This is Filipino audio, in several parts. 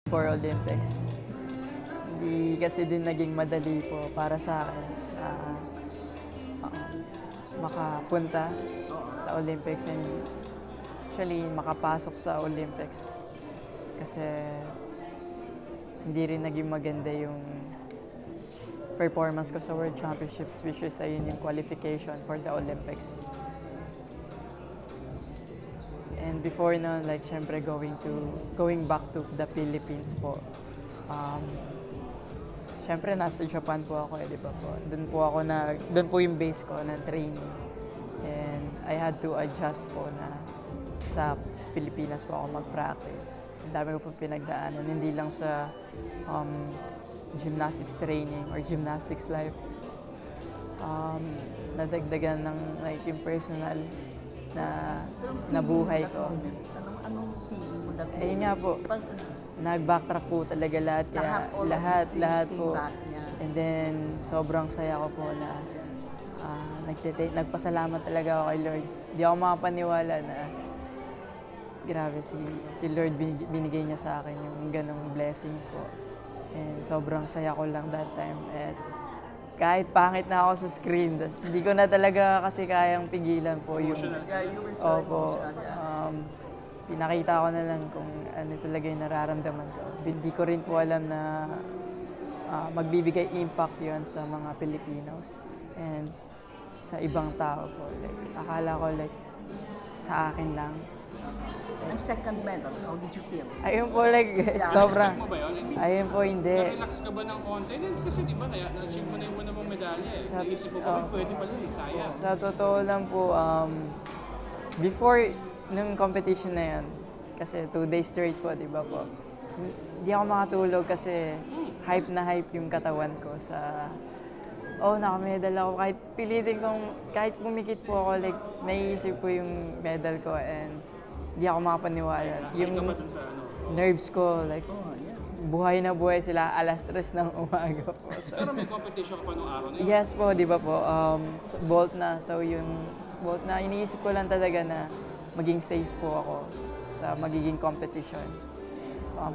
for Olympics. Hindi kasi din naging madali po para sa akin makapunta sa Olympics and actually makapasok sa Olympics. Kasi hindi rin naging maganda yung performance ko sa World Championships, which is ayun yung qualification for the Olympics. And before na, like, syempre going back to the Philippines po. Syempre nasa Japan po ako, di ba po? Doon po yung base ko ng training. And I had to adjust po na sa Pilipinas po ako mag-practice. Ang dami ko po pinagdaanan, hindi lang sa gymnastics training or gymnastics life. Nadagdagan ng like yung personal na buhay ko. Anong feeling mo that? Ayun nga po, nag-backtrack po talaga lahat. Kaya lahat po. And then, sobrang saya ko po na nagpasalamat talaga ako kay Lord. Di ako makapaniwala na grabe si Lord binigay niya sa akin yung ganong blessings po. And sobrang saya ko lang that time. At kahit pangit na ako sa screen, hindi ko na talaga kasi kayang pigilan po yung... Opo. Pinakita ko na lang kung ano talaga yung nararamdaman ko. Hindi ko rin po alam na magbibigay impact yon sa mga Pilipinos and sa ibang tao po. Like, akala ko like sa akin lang. Ang second medal, how did you feel? Ayun po, like, sobrang... Mo ba yun? Ayun po, hindi. Na-relax ka ba ng konti? Kasi di ba, na-achieve mo na yung una mong medalya eh. Naisip mo pa, pwede pala eh, kaya. Sa totoo lang po, before nung competition na yun, kasi 2 days straight po, di ba po? Hindi ako makatulog kasi hype na hype yung katawan ko sa... nakamedal ako. Kahit pilitin kong, kahit pumikit po ako, like, naiisip ko yung medal ko and hindi ako makapaniwala. Yung nerves ko, like, buhay na buhay sila, alas 3 ng umaga po. So, pero may competition ka pa nung araw na yun? yes po, di ba po? Vault na. So yung vault na, iniisip ko lang talaga na maging safe po ako sa magiging competition.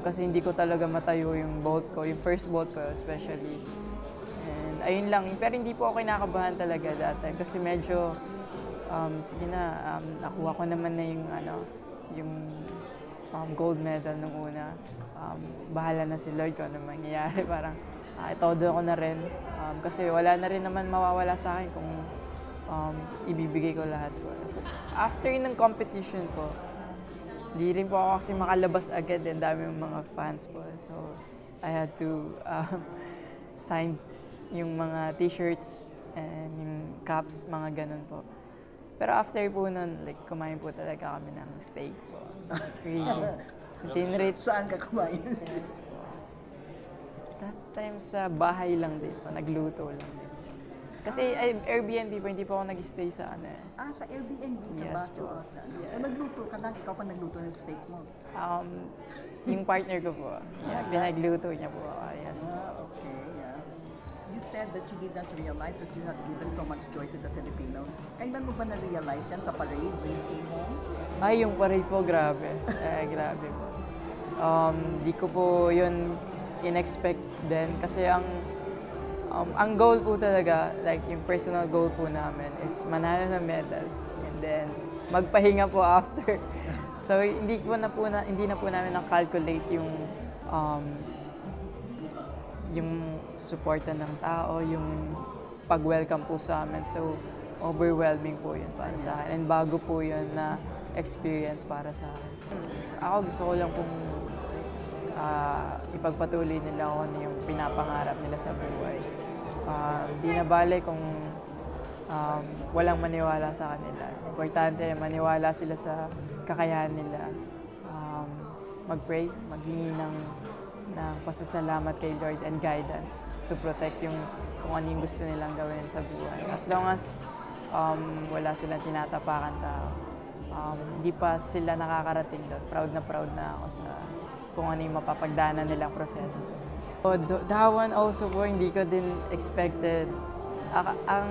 Kasi hindi ko talaga matayo yung vault ko, yung first vault ko especially. And ayun lang, pero hindi po ako kinakabahan talaga that time. Kasi medyo, sige na, nakuha ko naman na yung gold medal nung una. Bahala na si Lord kung ano mangyayari. Parang itodo ko na rin. Kasi wala na rin naman mawawala sa akin kung ibibigay ko lahat ko. After ng competition po, di rin po ako kasi makalabas agad. Ang dami yung mga fans po. So, I had to sign yung mga t-shirts and yung caps, mga ganun po. Pero after po nun, like, kumain po talaga kami ng steak po. Really. Tinrate. Saan ka kumain? Yes po. That time sa bahay lang din po, nagluto lang din. Kasi Airbnb po, hindi po ako nag-stay sa ano eh. Sa Airbnb ka Yes ba? po. Yeah. So nagluto ka lang, ikaw pa nagluto ng steak mo? Yung partner ko po, pinagluto niya po ako. Yes po. Okay, yeah. You said that you did not realize that you had given so much joy to the Filipinos. Kailan mo ba na-realize yan sa parade when you came home? Ay, yung parade po, grabe. Grabe po. Di ko po yun in-expect din kasi ang goal po talaga, like yung personal goal po namin is manalo ng medal and then magpahinga po after. So hindi na po namin na-calculate yung suporta ng tao, yung pag-welcome po sa amin. So overwhelming po yun para sa akin and bago po yun na experience para sa akin. Ako gusto ko lang pong ipagpatuloy nila kung ano yung pinapangarap nila sa buhay. Di na bale kung walang maniwala sa kanila. Importante, maniwala sila sa kakayahan nila. Mag-pray, maghingi ng pasasalamat kay Lord and guidance to protect kung ano yung gusto nilang gawin sa buhay. As long as wala silang tinatapakan tao, hindi pa sila nakakarating doon. Proud na ako sa kung ano yung mapapagdaanan nilang proseso. That one also po, hindi ko din expected. Ang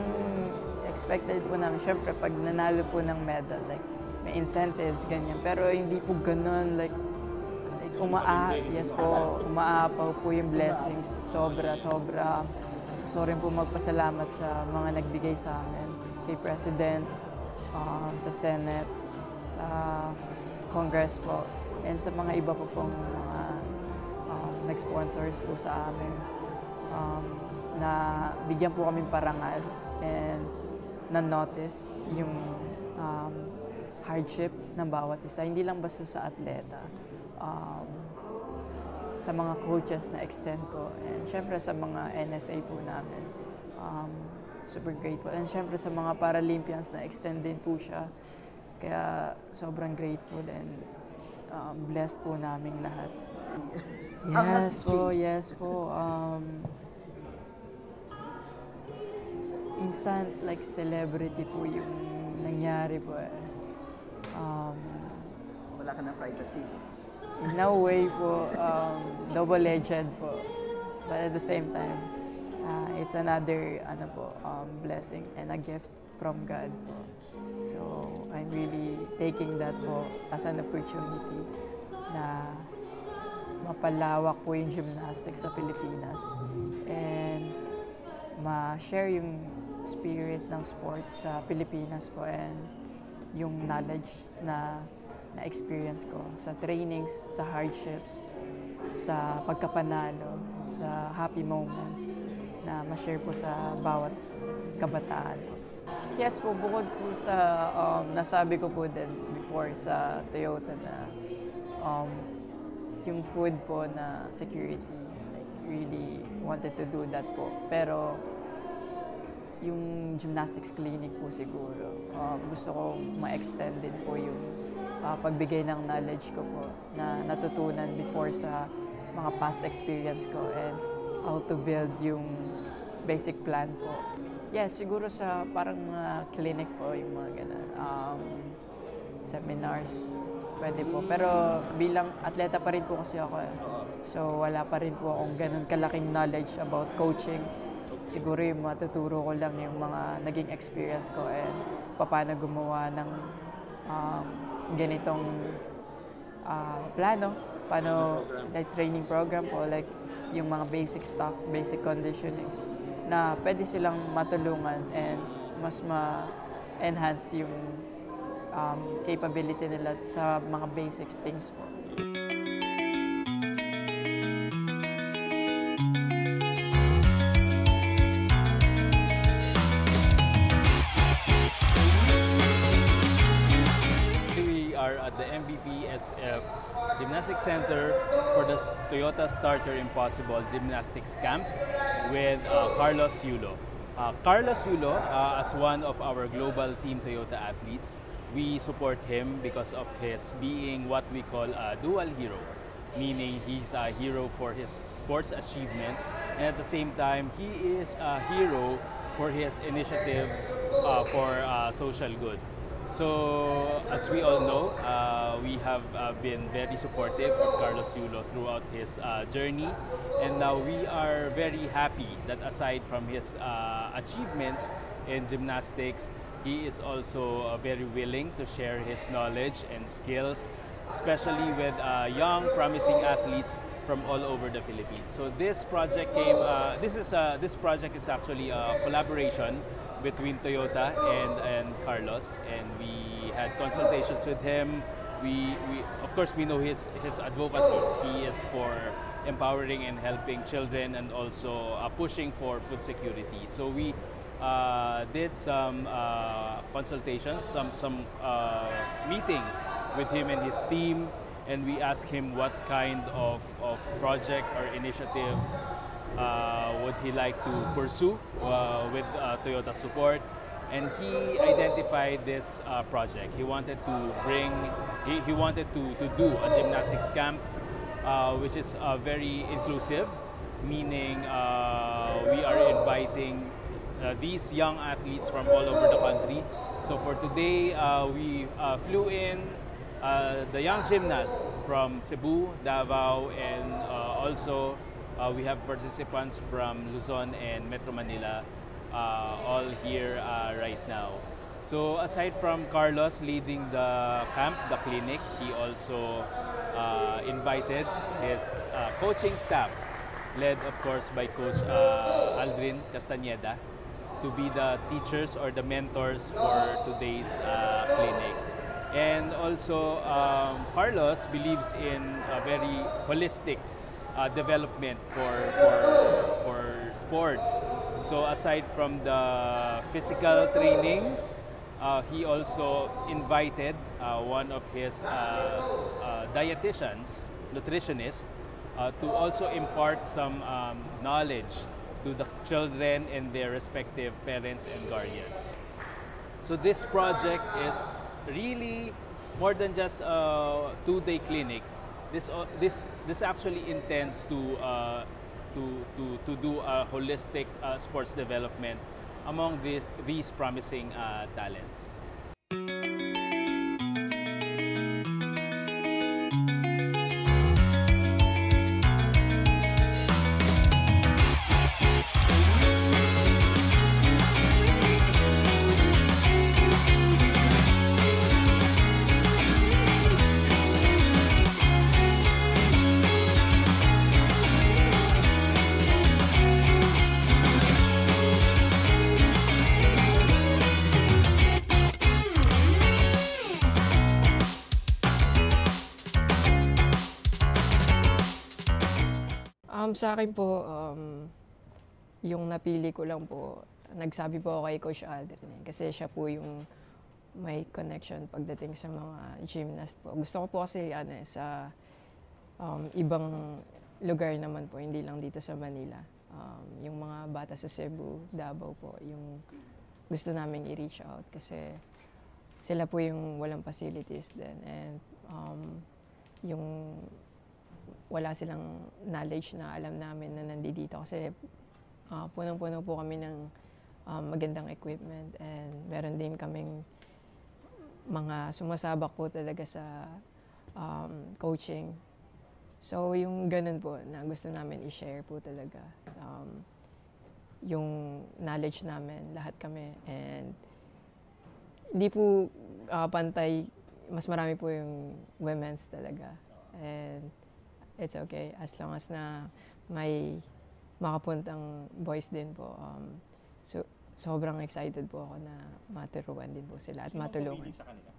expected po namin, syempre, pag nanalo po ng medal, like, may incentives, ganyan. Pero hindi po ganun, like Yes po, umaapaw po yung blessings. Sobra. Gusto rin po magpasalamat sa mga nagbigay sa amin. Kay President, sa Senate, sa Congress po, and sa mga iba po pong mga nag-sponsors po sa amin. Na bigyan po kaming parangal and na-notice yung hardship ng bawat isa. Hindi lang basta sa atleta. Sa mga coaches na extend po. And syempre sa mga NSA po namin. Super grateful. And syempre sa mga Paralympians na extend din po siya. Kaya sobrang grateful and blessed po naming lahat. Yes po. Instant like celebrity po yung nangyari po eh. Wala ka ng privacy. In a way po, double-edged po. But at the same time, it's another blessing and a gift from God po. So I'm really taking that po as an opportunity na mapalawak po yung gymnastics sa Pilipinas and ma-share yung spirit ng sports sa Pilipinas po and yung knowledge na na-experience ko sa trainings, sa hardships, sa pagkapanalo, sa happy moments na ma-share po sa bawat kabataan. Yes po, bukod po sa nasabi ko po din before sa Toyota na yung food po na security, like really wanted to do that po. Pero yung gymnastics clinic po siguro, gusto ko ma-extend din po yung pagbigay ng knowledge ko po na natutunan before sa mga past experience ko and how to build yung basic plan po. Yes, siguro sa parang mga clinic po, yung mga ganun, seminars, pwede po. Pero bilang atleta pa rin po kasi ako eh. So wala pa rin po akong ganun kalaking knowledge about coaching. Siguro yung matuturo ko lang yung mga naging experience ko and paano gumawa ng ganitong plano, paano like training program po, like yung mga basic stuff, basic conditionings na pwede silang matulungan and mas ma-enhance yung capability nila sa mga basic things po. At the MVPSF Gymnastics Center for the Toyota Starter Impossible Gymnastics Camp with Carlos Yulo. Carlos Yulo, as one of our global Team Toyota athletes, we support him because of his being what we call a dual hero, meaning he's a hero for his sports achievement and at the same time he is a hero for his initiatives for social good. So, as we all know, we have been very supportive of Carlos Yulo throughout his journey, and now we are very happy that aside from his achievements in gymnastics, he is also very willing to share his knowledge and skills, especially with young, promising athletes from all over the Philippines. So this project came. This project is actually a collaboration between Toyota and Carlos, and we had consultations with him. We of course we know his advocacies. He is for empowering and helping children and also pushing for food security. So we did some consultations, some meetings with him and his team, and we asked him what kind of project or initiative would he like to pursue with Toyota support, and he identified this project. He wanted to he wanted to do a gymnastics camp which is very inclusive, meaning we are inviting these young athletes from all over the country. So for today, we flew in the young gymnasts from Cebu, Davao, and also we have participants from Luzon and Metro Manila all here right now. So aside from Carlos leading the camp, the clinic, he also invited his coaching staff, led of course by Coach Aldrin Castañeda, to be the teachers or the mentors for today's clinic. And also, Carlos believes in a very holistic development for sports. So aside from the physical trainings, he also invited one of his dietitians, nutritionists, to also impart some knowledge to the children and their respective parents and guardians. So this project is really more than just a two-day clinic. This actually intends to do a holistic sports development among these promising talents. Sa akin po, yung napili ko lang po, nagsabi po ako kay Coach Aldrin kasi siya po yung may connection pagdating sa mga gymnast po. Gusto ko po kasi sa ibang lugar naman po, hindi lang dito sa Manila. Yung mga bata sa Cebu, Davao po, yung gusto namin i-reach out kasi sila po yung walang facilities din and yung wala silang knowledge na alam namin na nandito kasi punong-puno po kami ng magandang equipment and meron din kaming mga sumasabak po talaga sa coaching. So yung ganun po na gusto namin i-share po talaga yung knowledge namin, lahat kami, and hindi po pantay, mas marami po yung women's talaga and it's okay as long as na may makapuntang boys din po. So sobrang excited po ako na maturuan din po sila at matulungan. Sa kanila?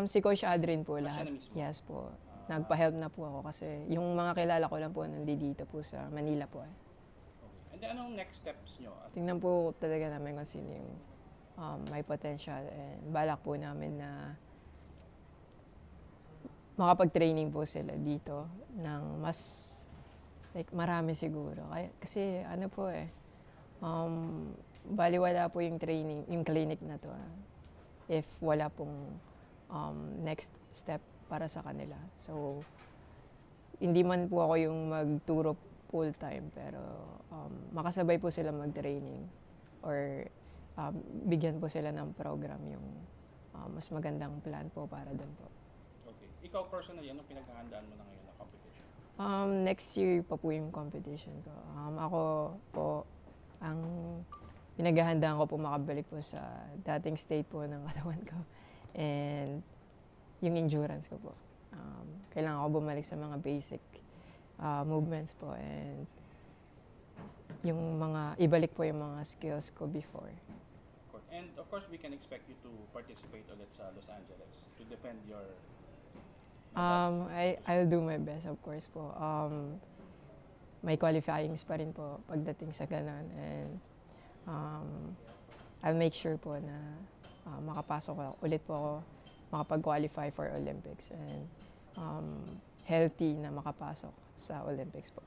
Si Coach Adrian po Siya lahat. na mismo? Yes po. Nagpa-help na po ako kasi yung mga kilala ko lang po nandito po sa Manila po. Okay. And then anong next steps nyo? Tingnan po talaga namin kung sino yung may potential and balak po namin na makapag-training po sila dito ng mas marami siguro. Kasi ano po baliwala po yung training, yung clinic na to if wala pong next step para sa kanila. So, hindi man po ako yung magturo full time pero makasabay po sila mag-training or bigyan po sila ng program yung mas magandang plan po para doon po. Ikaw personally, anong pinaghahandaan mo na ngayon na competition? Next year pa po yung competition ko. Ako po, ang pinaghahandaan ko po makabalik po sa dating state po ng katawan ko. And yung endurance ko po. Kailangan ko bumalik sa mga basic movements po and yung ibalik po yung mga skills ko before. And of course, we can expect you to participate ulit sa Los Angeles to defend your I'll do my best, of course po. May qualifyings pa rin po pagdating sa ganun. And I'll make sure po na makapasok ulit po ako, makapag-qualify for Olympics. And healthy na makapasok sa Olympics po.